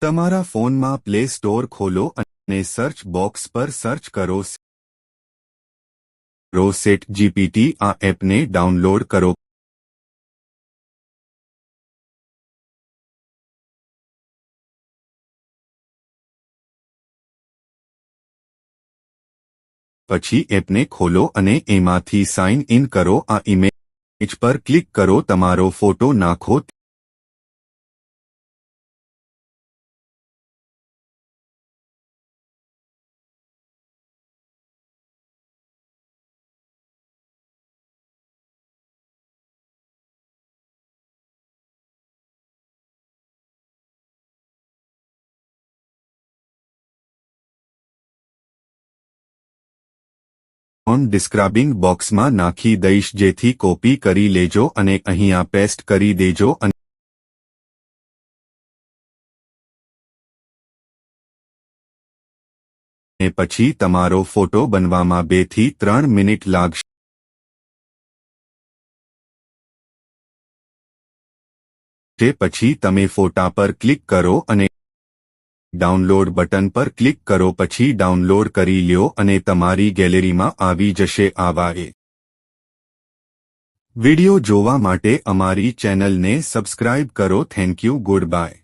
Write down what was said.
તમારા ફોનમાં play store ખોલો અને સર્ચ બોક્સ પર સર્ચ કરો સેટ જીપીટી। આ એપને ડાઉનલોડ કરો। પછી એપને ખોલો અને એમાંથી સાઇન ઇન કરો। આ ઇમેજ પર ક્લિક કરો, તમારો ફોટો નાખો। ડિસ્ક્રાઇબિંગ બોક્સમાં નાખી દઈશ, જેથી કોપી કરી લેજો અને અહીંયા પેસ્ટ કરી દેજો અને પછી તમારો ફોટો બનવામાં 2 થી 3 મિનિટ લાગશે। પછી તમે ફોટા પર ક્લિક કરો અને ડાઉનલોડ બટન પર ક્લિક કરો। પછી ડાઉનલોડ કરી લ્યો અને તમારી ગેલેરીમાં આવી જશે। આવા વિડિયો જોવા માટે અમારી ચેનલને સબસ્ક્રાઇબ કરો। Thank you, good bye.